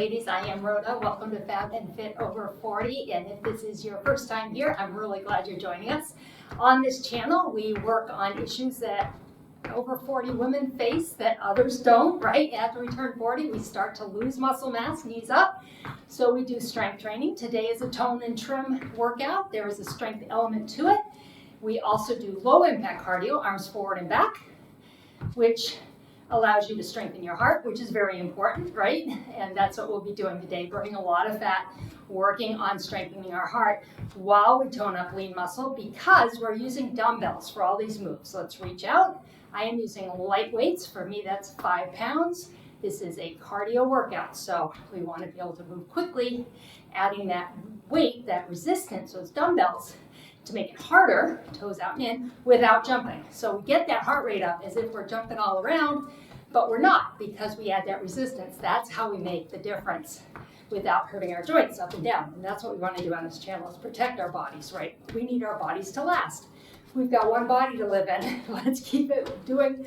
ladies, I am Rhoda. Welcome to Fab and Fit Over 40. And if this is your first time here, I'm really glad you're joining us. On this channel, we work on issues that over 40 women face that others don't, right? After we turn 40, we start to lose muscle mass, knees up. So we do strength training. Today is a tone and trim workout. There is a strength element to it. We also do low impact cardio, arms forward and back, which allows you to strengthen your heart, which is very important, right? And that's what we'll be doing today, burning a lot of fat, working on strengthening our heart while we tone up lean muscle because we're using dumbbells for all these moves. So let's reach out. I am using light weights. For me, that's 5 pounds. This is a cardio workout, so we want to be able to move quickly, adding that weight, that resistance, those dumbbells, to make it harder, toes out and in, without jumping. So we get that heart rate up as if we're jumping all around, but we're not because we add that resistance. That's how we make the difference without hurting our joints up and down. And that's what we want to do on this channel, is protect our bodies, right? We need our bodies to last. We've got one body to live in. Let's keep it doing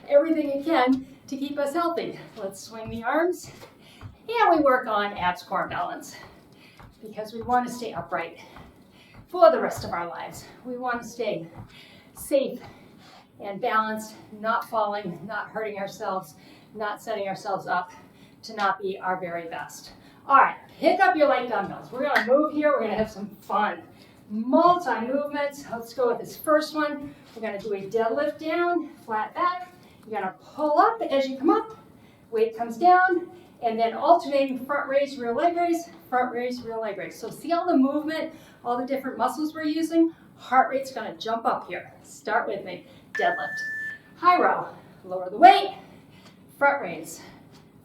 everything it can to keep us healthy. Let's swing the arms. And we work on abs, core, and balance because we want to stay upright for the rest of our lives. We want to stay safe and balanced, not falling, not hurting ourselves, not setting ourselves up to not be our very best. All right, pick up your light dumbbells. We're gonna move here, we're gonna have some fun. Multi-movements. Let's go with this first one. We're gonna do a deadlift down, flat back. You're gonna pull up as you come up, weight comes down, and then alternating front raise, rear leg raise, front raise, rear leg raise. So see all the movement, all the different muscles we're using? Heart rate's gonna jump up here. Start with me. Deadlift. High row. Lower the weight. Front raise,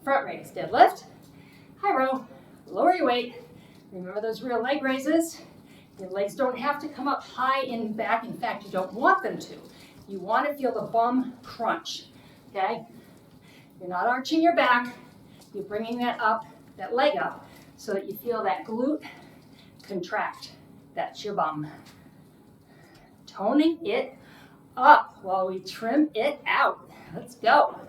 deadlift. High row. Lower your weight. Remember those rear leg raises? Your legs don't have to come up high and back. In fact, you don't want them to. You want to feel the bum crunch, okay? You're not arching your back. You're bringing that up, that leg up, so that you feel that glute contract. That's your bum. Toning it up while we trim it out. Let's go.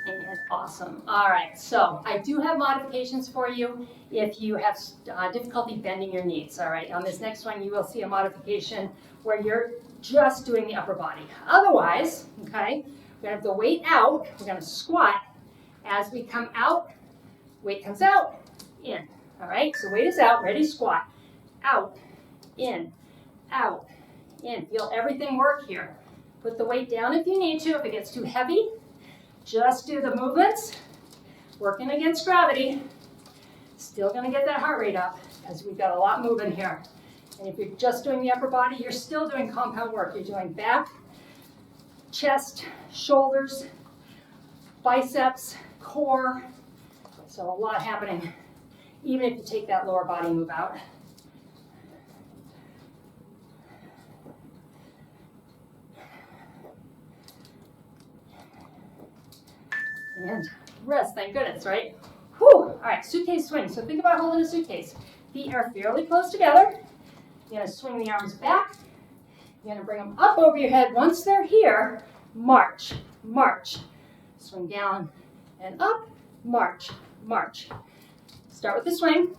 And awesome. All right, so I do have modifications for you if you have difficulty bending your knees. All right, on this next one, you will see a modification where you're just doing the upper body. Otherwise, okay, we're gonna have the weight out. We're gonna squat. As we come out, weight comes out, in. All right, so weight is out, ready, squat. Out, in, out, in. Feel everything work here. Put the weight down if you need to. If it gets too heavy, just do the movements. Working against gravity. Still gonna get that heart rate up because we've got a lot moving here. And if you're just doing the upper body, you're still doing compound work. You're doing back, chest, shoulders, biceps, core. So a lot happening, even if you take that lower body move out. And rest, thank goodness, right? Whew. All right, suitcase swing. So think about holding a suitcase. Feet are fairly close together. You're gonna swing the arms back. You're gonna bring them up over your head. Once they're here, march, march. Swing down and up, march, march. Start with the swing.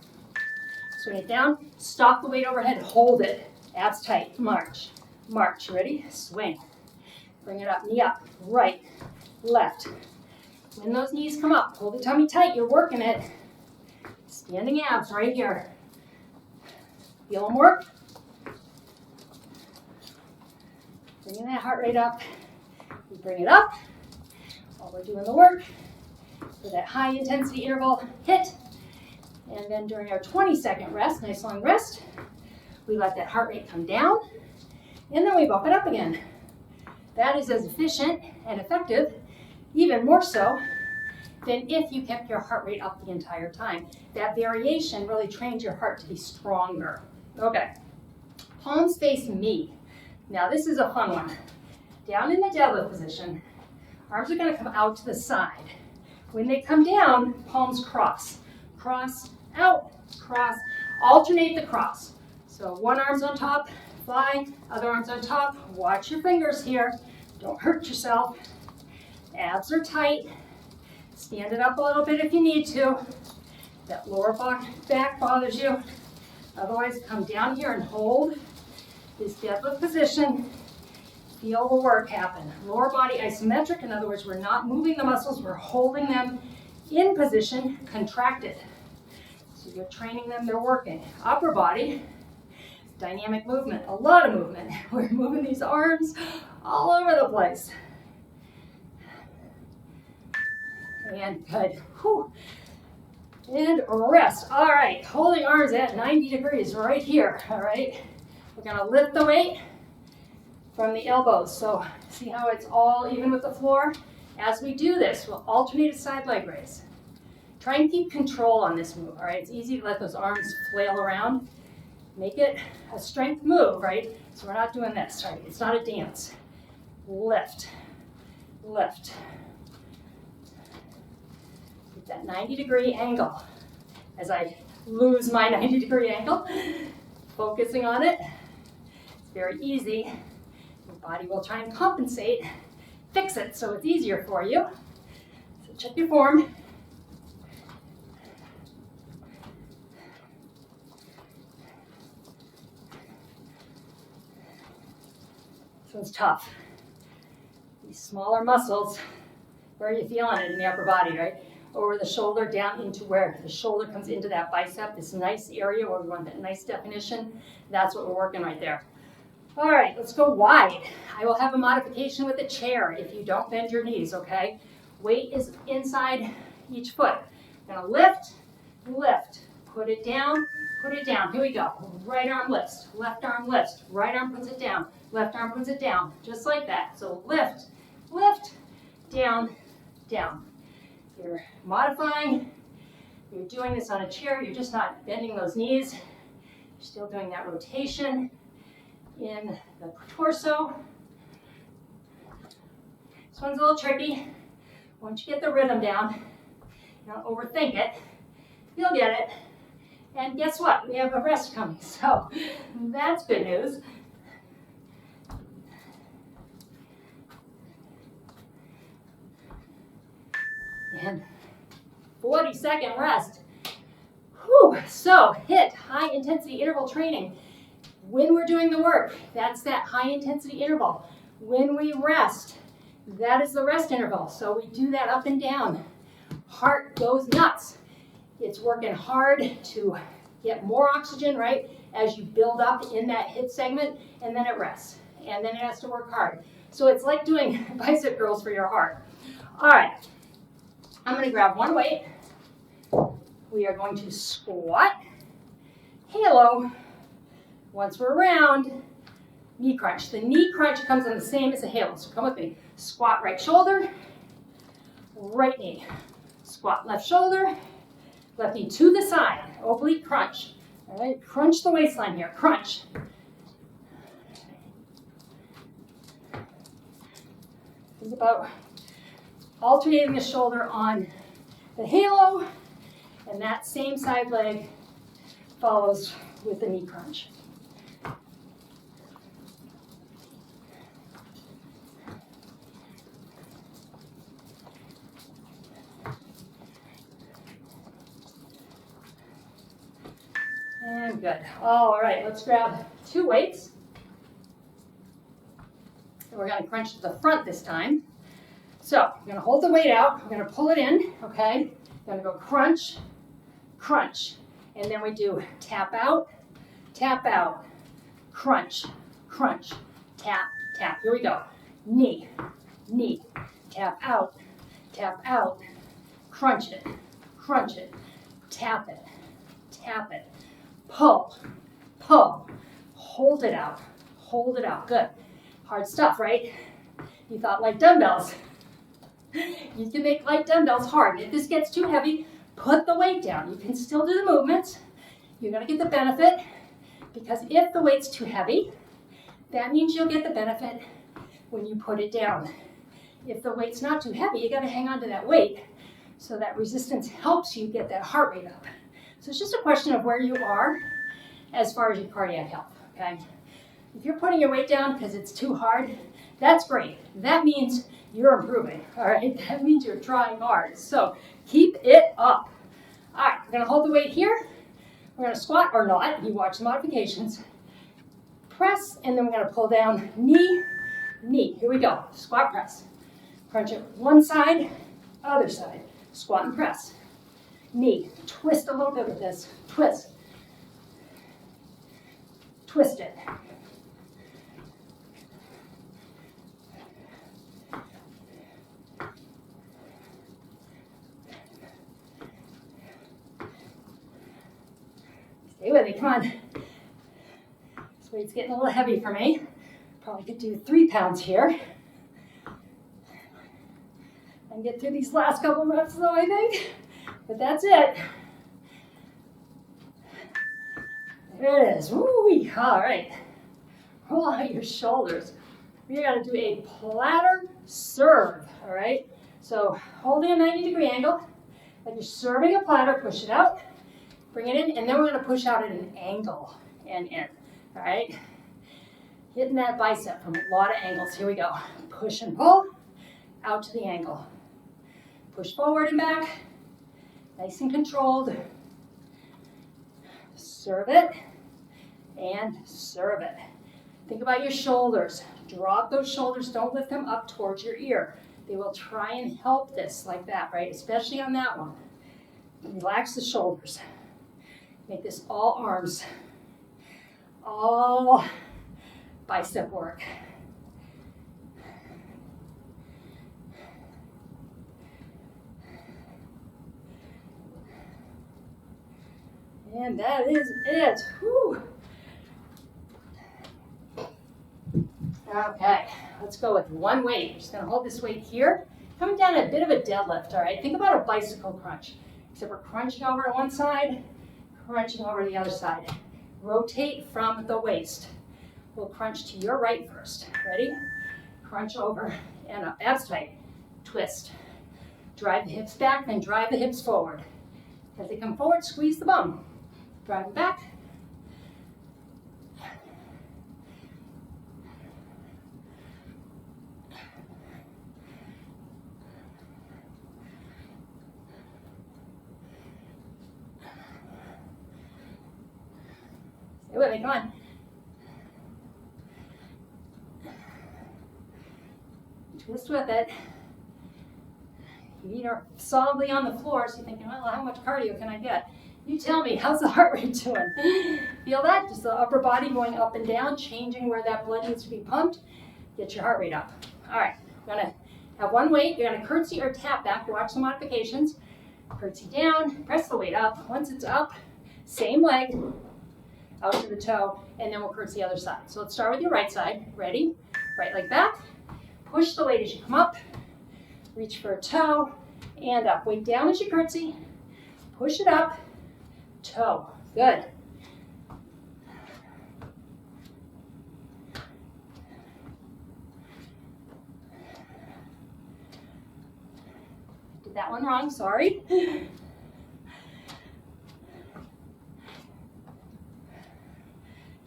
Swing it down, stop the weight overhead, hold it. Abs tight, march, march. Ready? Swing. Bring it up, knee up, right, left. When those knees come up, hold the tummy tight, you're working it. Standing abs right here. Feel them work? Bringing that heart rate up. We bring it up while we're doing the work. For that high intensity interval hit. And then during our 20-second rest, nice long rest, we let that heart rate come down. And then we bump it up again. That is as efficient and effective, even more so, than if you kept your heart rate up the entire time. That variation really trains your heart to be stronger. Okay, palms face me. Now this is a fun one. Down in the deadlift position, arms are gonna come out to the side. When they come down, palms cross. Cross, out, cross. Alternate the cross. So one arm's on top, fly. Other arms on top. Watch your fingers here. Don't hurt yourself. Abs are tight. Stand it up a little bit if you need to. That lower back bothers you. Otherwise, come down here and hold this deadlift position. Feel the work happen. Lower body isometric. In other words, we're not moving the muscles. We're holding them in position, contracted. So you're training them, they're working. Upper body, dynamic movement, a lot of movement. We're moving these arms all over the place. And good. Whew. And rest. All right, holding arms at 90 degrees right here. All right, we're gonna lift the weight from the elbows. So see how it's all even with the floor? As we do this, we'll alternate a side leg raise. Try and keep control on this move, all right? It's easy to let those arms flail around. Make it a strength move, right? So we're not doing this, right? It's not a dance. Lift, lift. Get that 90-degree angle. As I lose my 90-degree angle, focusing on it. It's very easy. Your body will try and compensate, fix it so it's easier for you. So check your form. This one's tough. These smaller muscles, where are you feeling it in the upper body, right? Over the shoulder, down into where the shoulder comes into that bicep, this nice area where we want that nice definition. That's what we're working right there. All right, let's go wide. I will have a modification with a chair if you don't bend your knees, okay? Weight is inside each foot. Gonna lift, lift, put it down, put it down. Here we go. Right arm lifts, left arm lifts, right arm puts it down, left arm puts it down, just like that. So lift, lift, down, down. You're modifying, you're doing this on a chair, you're just not bending those knees. You're still doing that rotation in the torso. This one's a little tricky. Once you get the rhythm down, don't overthink it, you'll get it. And guess what? We have a rest coming, so that's good news. And 40-second rest. Whew. So HIIT, high intensity interval training. When we're doing the work, that's that high intensity interval. When we rest, that is the rest interval. So we do that up and down. Heart goes nuts. It's working hard to get more oxygen, right, as you build up in that HIIT segment, and then it rests. And then it has to work hard. So it's like doing bicep curls for your heart. All right, I'm going to grab one weight. We are going to squat, halo. Once we're around, knee crunch. The knee crunch comes in the same as the halo, so come with me. Squat right shoulder, right knee. Squat left shoulder, left knee to the side, oblique crunch. All right, crunch the waistline here, crunch. This is about alternating the shoulder on the halo, and that same side leg follows with the knee crunch. And good. All right, let's grab 2 weights. And we're going to crunch to the front this time. So we're going to hold the weight out. We're going to pull it in, okay? We're going to go crunch, crunch. And then we do tap out, crunch, crunch, tap, tap. Here we go. Knee, knee, tap out, crunch it, tap it, pull, pull, hold it out, good. Hard stuff, right? You thought light dumbbells. You can make light dumbbells hard. If this gets too heavy, put the weight down. You can still do the movements. You're gonna get the benefit, because if the weight's too heavy, that means you'll get the benefit when you put it down. If the weight's not too heavy, you gotta hang on to that weight so that resistance helps you get that heart rate up. So it's just a question of where you are as far as your cardiac health, okay? If you're putting your weight down because it's too hard, that's great. That means you're improving, all right? That means you're trying hard. So keep it up. All right, we're gonna hold the weight here. We're gonna squat or not, you watch the modifications. Press, and then we're gonna pull down, knee, knee. Here we go, squat, press. Crunch it one side, other side. Squat and press. Knee, twist a little bit with this. Twist. Twist it. Stay with me, come on. This weight's getting a little heavy for me. Probably could do 3 pounds here. I can get through these last couple reps though, I think. But that's it. There it is. Woo-wee. All right. Roll out your shoulders. We're going to do a platter serve. All right. So holding a 90-degree angle, like you're serving a platter, push it out, bring it in, and then we're going to push out at an angle and in. All right. Hitting that bicep from a lot of angles. Here we go. Push and pull out to the angle. Push forward and back. Nice and controlled. Serve it and serve it. Think about your shoulders. Drop those shoulders. Don't lift them up towards your ear. They will try and help this like that, right? Especially on that one. Relax the shoulders. Make this all arms. All bicep work. And that is it. Whew. Okay, let's go with one weight. I'm just going to hold this weight here. Coming down a bit of a deadlift, all right? Think about a bicycle crunch. Except we're crunching over to one side, crunching over to the other side. Rotate from the waist. We'll crunch to your right first. Ready? Crunch over and up. Abs tight. Twist. Drive the hips back, then drive the hips forward. As they come forward, squeeze the bum. Drive it back. Stay with me, come on. Twist with it. Your feet are solidly on the floor, so you're thinking, well, how much cardio can I get? You tell me, how's the heart rate doing? Feel that? Just the upper body going up and down, changing where that blood needs to be pumped. Get your heart rate up. All right, we're gonna have one weight. You're gonna curtsy or tap back to watch the modifications. Curtsy down, press the weight up. Once it's up, same leg, out to the toe, and then we'll curtsy the other side. So let's start with your right side. Ready? Right leg back. Push the weight as you come up. Reach for a toe and up. Weight down as you curtsy. Push it up. Toe. Good. Did that one wrong, sorry.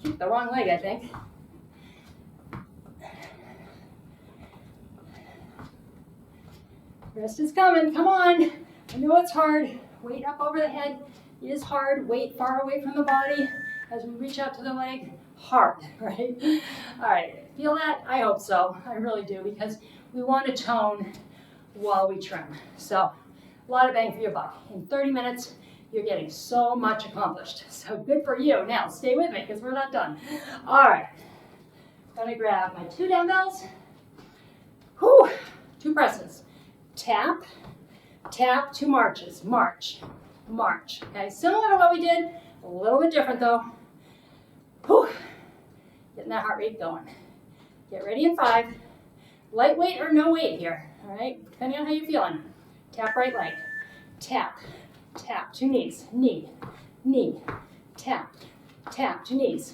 Keep the wrong leg, I think. Rest is coming, come on. I know it's hard. Weight up over the head is hard. Weight far away from the body as we reach out to the leg. Hard, right? All right, feel that? I hope so. I really do, because we want to tone while we trim. So a lot of bang for your buck. In 30 minutes, you're getting so much accomplished. So good for you. Now, stay with me because we're not done. All right, I'm gonna grab my 2 dumbbells. Whew, 2 presses. Tap, tap, 2 marches. March, march. Okay, similar to what we did, a little bit different though. Whew, getting that heart rate going. Get ready in 5. Lightweight or no weight here, all right? Depending on how you're feeling. Tap right leg. Tap, tap, 2 knees. Knee, knee, tap, tap, 2 knees.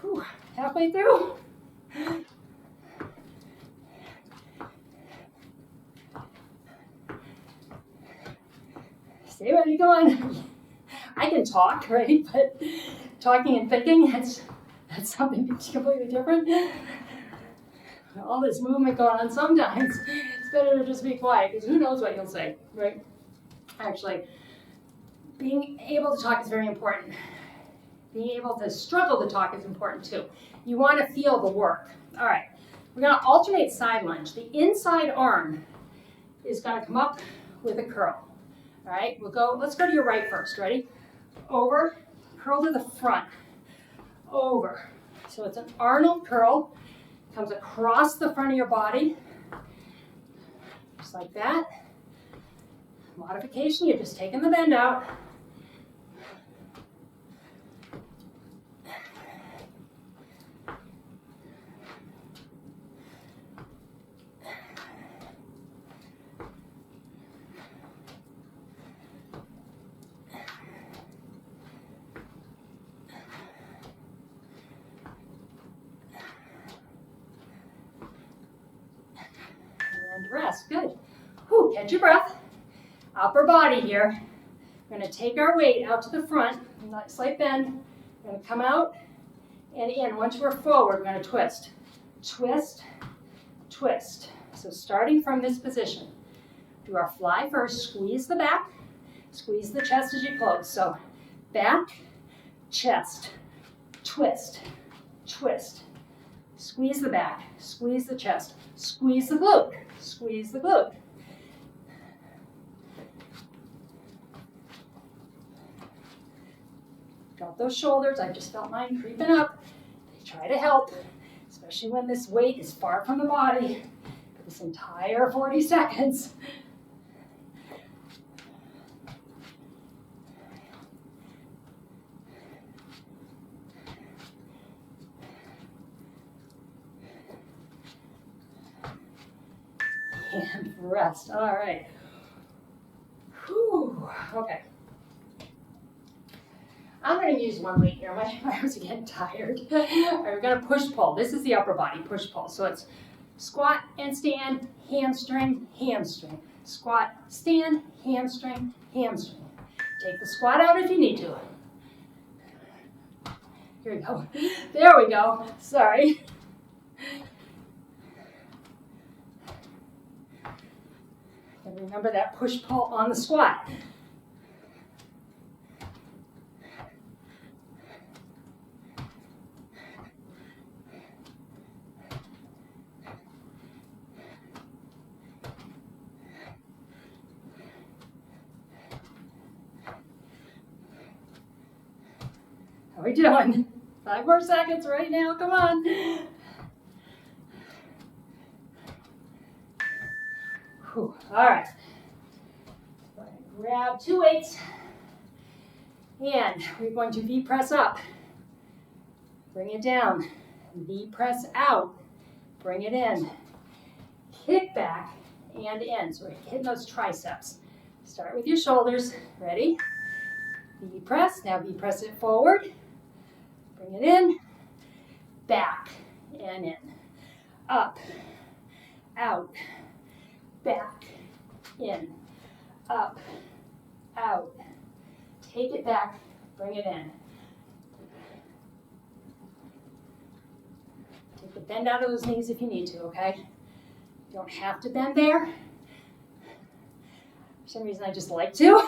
Whew, halfway through. on. I can talk, right? But talking and thinking, that's something completely different. All this movement going on, sometimes it's better to just be quiet, because who knows what you'll say, right? Actually, being able to talk is very important. Being able to struggle to talk is important too. You want to feel the work. All right, we're going to alternate side lunge. The inside arm is going to come up with a curl. All right, let's go to your right first. Ready? Over, curl to the front, over. So it's an Arnold curl, comes across the front of your body, just like that. Modification, you're just taking the bend out. Rest, good. Whew, catch your breath. Upper body here. We're going to take our weight out to the front, slight bend. We're going to come out and in. Once we're forward, we're going to twist. Twist, twist. So starting from this position, do our fly first. Squeeze the back, squeeze the chest as you close. So back, chest, twist, twist. Squeeze the back, squeeze the chest, squeeze the glute. Squeeze the glute. Drop those shoulders. I just felt mine creeping up. They try to help, especially when this weight is far from the body for this entire 40 seconds. And rest. All right. Whew. Okay. I'm going to use one weight here. My arms are getting tired. All right, we're going to push-pull. This is the upper body, push-pull. So it's squat and stand, hamstring, hamstring. Squat, stand, hamstring, hamstring. Take the squat out if you need to. Here we go. There we go. Sorry. And remember that push-pull on the squat. How are we doing? 5 more seconds right now, come on. Whew. All right, grab 2 weights, and we're going to V-press up, bring it down, V-press out, bring it in, kick back and in. So we're hitting those triceps. Start with your shoulders, ready? V-press, now V-press it forward, bring it in, back and in, up, out, back, in, up, out, take it back, bring it in. Take the bend out of those knees if you need to, okay? You don't have to bend there. For some reason I just like to.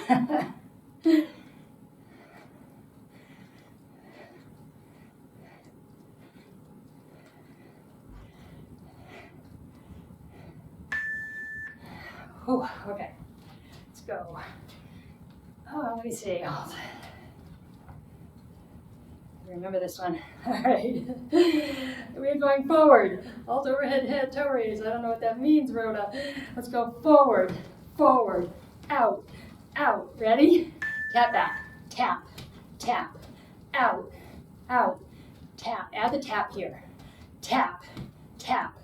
Ooh, okay, let's go. Oh, let me see. Remember this one. All right. We're going forward. Alt overhead, head, toe raise. I don't know what that means, Rhoda. Let's go forward, forward, out, out. Ready? Tap back, tap, tap, out, out, tap. Add the tap here. Tap, tap,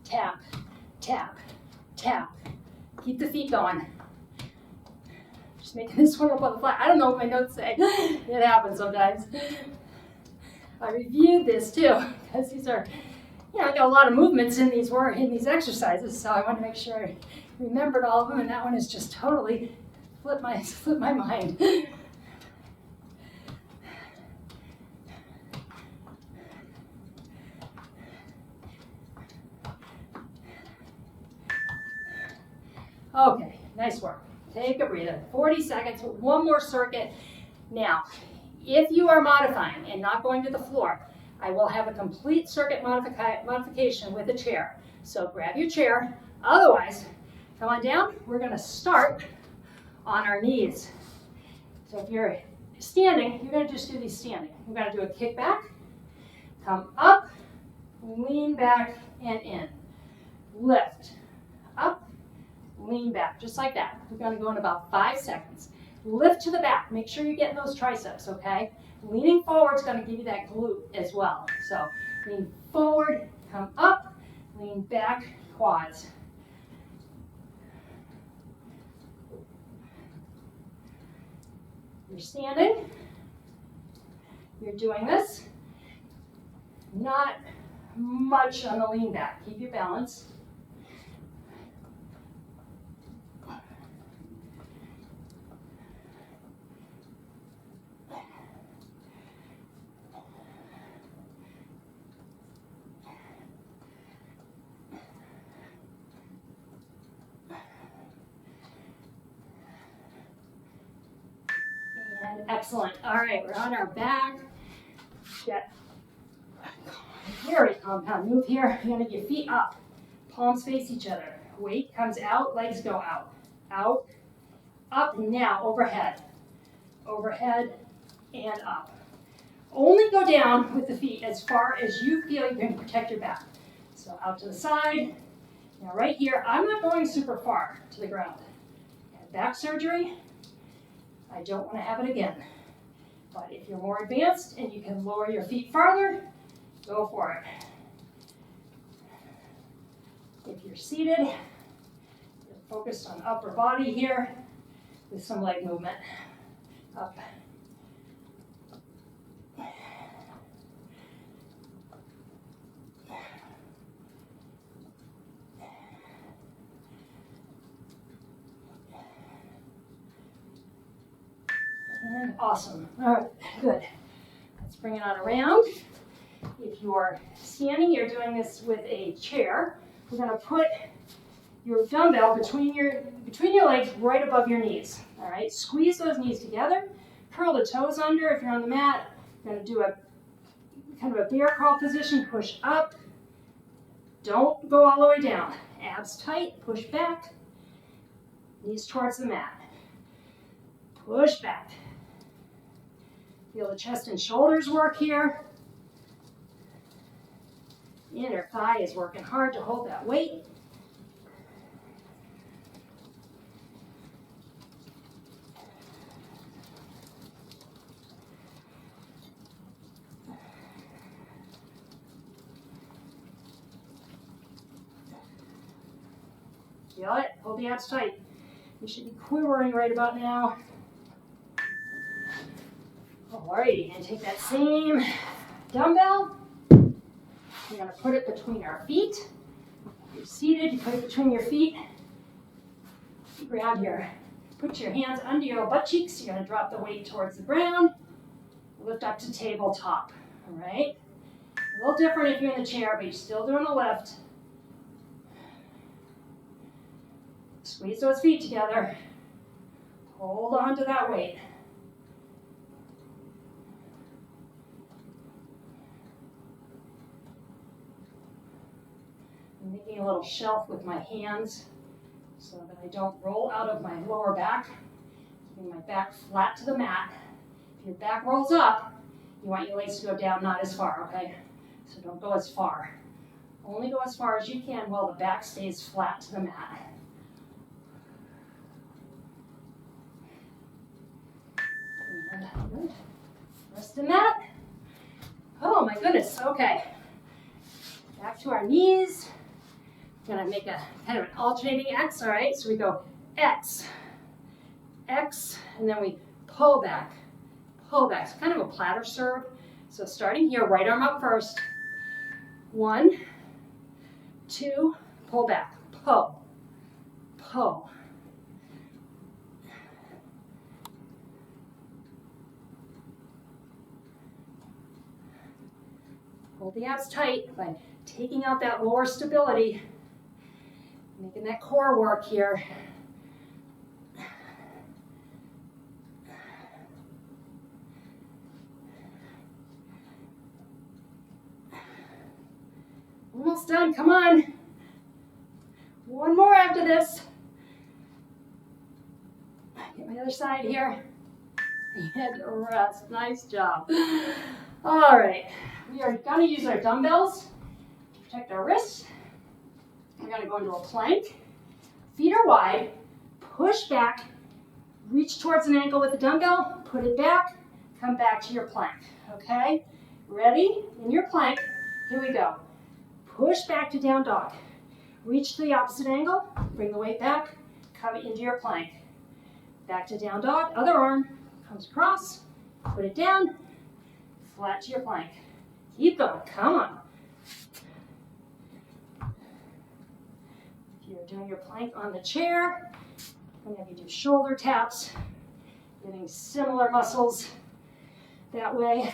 tap, tap, tap. Keep the feet going. Just making this one up on the fly. I don't know what my notes say. It happens sometimes. I reviewed this too, because these are, I got a lot of movements in these exercises, so I want to make sure I remembered all of them, and that one is just totally Flip my mind. Okay, nice work. Take a breather. 40 seconds, one more circuit. Now, if you are modifying and not going to the floor, I will have a complete circuit modification with a chair. So grab your chair. Otherwise, come on down. We're going to start on our knees. So if you're standing, you're going to just do these standing. We're going to do a kick back, come up, lean back and in. Lift, up, lean back, just like that. We're going to go in about 5 seconds. Lift to the back. Make sure you're getting those triceps, okay? Leaning forward is going to give you that glute as well. So lean forward, come up, lean back, quads. You're standing. You're doing this. Not much on the lean back. Keep your balance. Excellent. All right, we're on our back. Get very compound move here. You're gonna get your feet up. Palms face each other. Weight comes out, legs go out. Out, up, now overhead. Overhead and up. Only go down with the feet as far as you feel you can protect your back. So out to the side. Now right here, I'm not going super far to the ground. Back surgery. I don't want to have it again. But if you're more advanced and you can lower your feet farther, go for it. If you're seated, you're focused on upper body here with some leg movement. Up. And awesome. All right, good. Let's bring it on around. If you're standing, you're doing this with a chair. We're going to put your dumbbell between your legs right above your knees. All right, squeeze those knees together. Curl the toes under if you're on the mat. You're going to do a kind of a bear crawl position. Push up. Don't go all the way down. Abs tight. Push back. Knees towards the mat. Push back. Feel the chest and shoulders work here. Inner thigh is working hard to hold that weight. Feel it? Hold the abs tight. You should be quivering right about now. Alrighty, and take that same dumbbell. You're going to put it between our feet. If you're seated, you put it between your feet. Grab put your hands under your butt cheeks. You're going to drop the weight towards the ground. Lift up to tabletop. All right? A little different if you're in the chair, but you're still doing a lift. Squeeze those feet together. Hold on to that weight. I'm making a little shelf with my hands so that I don't roll out of my lower back. Keeping my back flat to the mat. If your back rolls up, you want your legs to go down, not as far, okay? So don't go as far. Only go as far as you can while the back stays flat to the mat. And good. Rest in that. Oh my goodness, okay. Back to our knees. Gonna make a kind of an alternating X, all right? So we go X, X, and then we pull back, pull back. So kind of a platter serve. So starting here, right arm up first. 1, 2, pull back, pull, pull. Hold the abs tight by taking out that lower stability, making that core work here. Almost done, come on. One more after this. Get my other side here. Head rest, nice job. All right, we are gonna use our dumbbells to protect our wrists. We're gonna go into a plank. Feet are wide, push back, reach towards an ankle with the dumbbell, put it back, come back to your plank, okay? Ready? In your plank, here we go. Push back to down dog. Reach to the opposite angle, bring the weight back, come into your plank. Back to down dog, other arm comes across, put it down, flat to your plank. Keep going, come on. If you're doing your plank on the chair, I'm gonna have you do shoulder taps, getting similar muscles that way.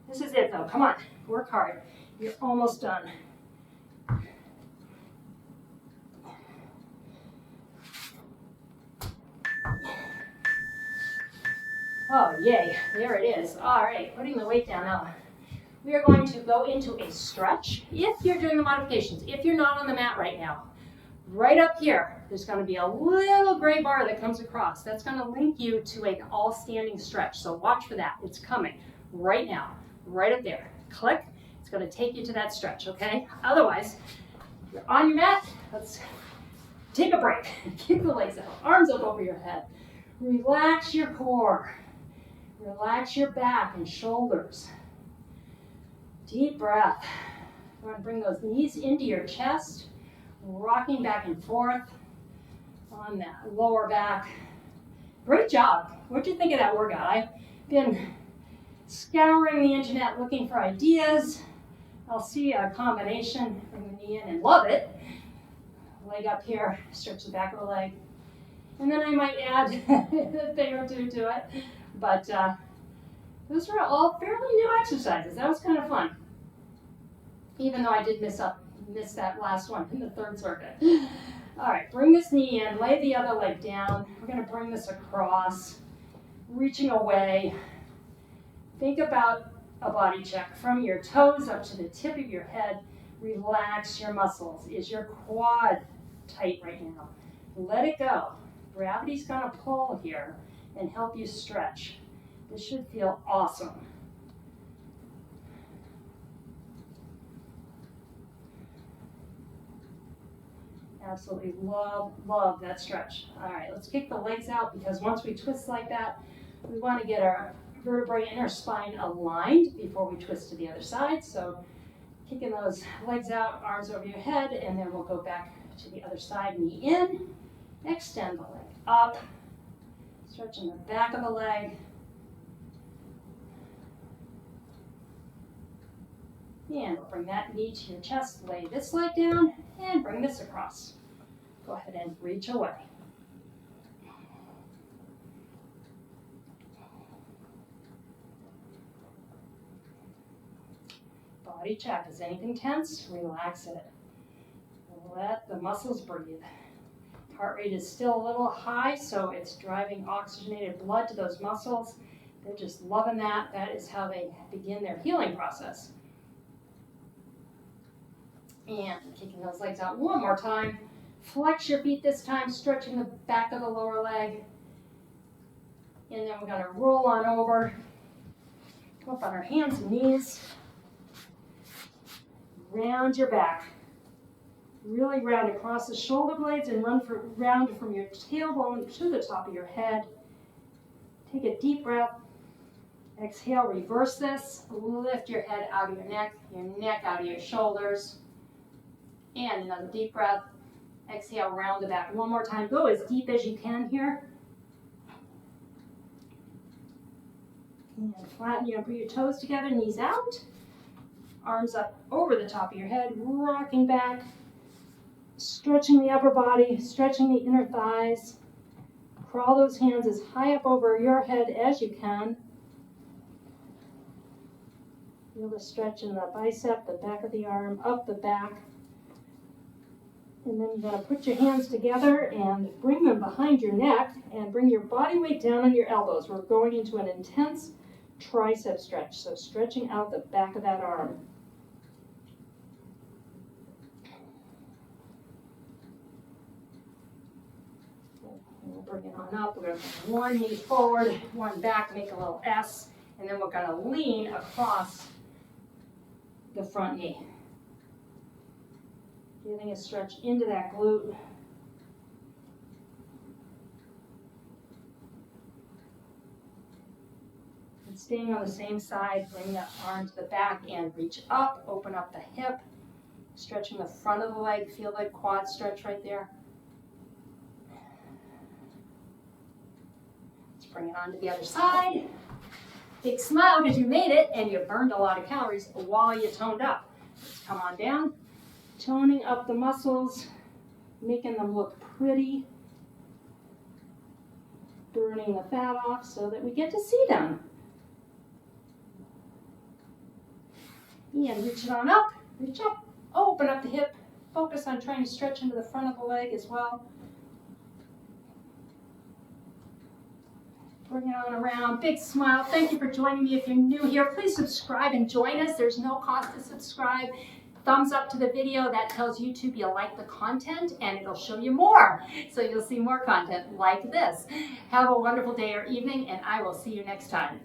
This is it though, come on, work hard. You're almost done. Oh, yay, there it is. All right, putting the weight down now. We are going to go into a stretch. If you're doing the modifications, if you're not on the mat right now, right up here, there's gonna be a little gray bar that comes across. That's gonna link you to an all standing stretch. So watch for that, it's coming right now, right up there. Click, it's gonna take you to that stretch, okay? Otherwise, if you're on your mat, let's take a break. Kick the legs out, arms up over your head. Relax your core. Relax your back and shoulders. Deep breath. You want to bring those knees into your chest, rocking back and forth on that lower back. Great job. What'd you think of that workout? I've been scouring the internet looking for ideas. I'll see a combination, bring the knee in and love it. Leg up here, stretch the back of the leg. And then I might add a thing or two to it. But those were all fairly new exercises. That was kind of fun. Even though I did miss that last one in the third circuit. All right, bring this knee in, lay the other leg down. We're gonna bring this across, reaching away. Think about a body check from your toes up to the tip of your head. Relax your muscles. Is your quad tight right now? Let it go. Gravity's gonna pull here and help you stretch. This should feel awesome. Absolutely love that stretch. All right, let's kick the legs out because once we twist like that, we want to get our vertebrae and our spine aligned before we twist to the other side. So kicking those legs out, arms over your head, and then we'll go back to the other side, knee in, extend the leg up, stretching the back of the leg. And we'll bring that knee to your chest, lay this leg down, and bring this across. Go ahead and reach away. Body check. Is anything tense? Relax it. Let the muscles breathe. Heart rate is still a little high, so it's driving oxygenated blood to those muscles. They're just loving that. That is how they begin their healing process. And kicking those legs out one more time. Flex your feet this time, stretching the back of the lower leg. And then we're going to roll on over. Come up on our hands and knees. Round your back. Really round across the shoulder blades and round from your tailbone to the top of your head. Take a deep breath. Exhale, reverse this. Lift your head out of your neck out of your shoulders. And another deep breath. Exhale, round the back. One more time. Go as deep as you can here. And flatten your, put your toes together, knees out. Arms up over the top of your head, rocking back. Stretching the upper body, stretching the inner thighs. Crawl those hands as high up over your head as you can. Feel the stretch in the bicep, the back of the arm, up the back. And then you're going to put your hands together and bring them behind your neck and bring your body weight down on your elbows. We're going into an intense tricep stretch, so stretching out the back of that arm. We'll bring it on up. We're going to put one knee forward, one back, make a little S, and then we're going to lean across the front knee. Getting a stretch into that glute. And staying on the same side, bring that arm to the back and reach up, open up the hip, stretching the front of the leg, feel that quad stretch right there. Let's bring it on to the other side. Big smile because you made it and you burned a lot of calories while you toned up. Let's come on down. Toning up the muscles, making them look pretty, burning the fat off so that we get to see them. And reach it on up, reach up, open up the hip, focus on trying to stretch into the front of the leg as well. Bring it on around, big smile. Thank you for joining me. If you're new here, please subscribe and join us. There's no cost to subscribe. Thumbs up to the video, that tells YouTube you like the content and it'll show you more. So you'll see more content like this. Have a wonderful day or evening and I will see you next time.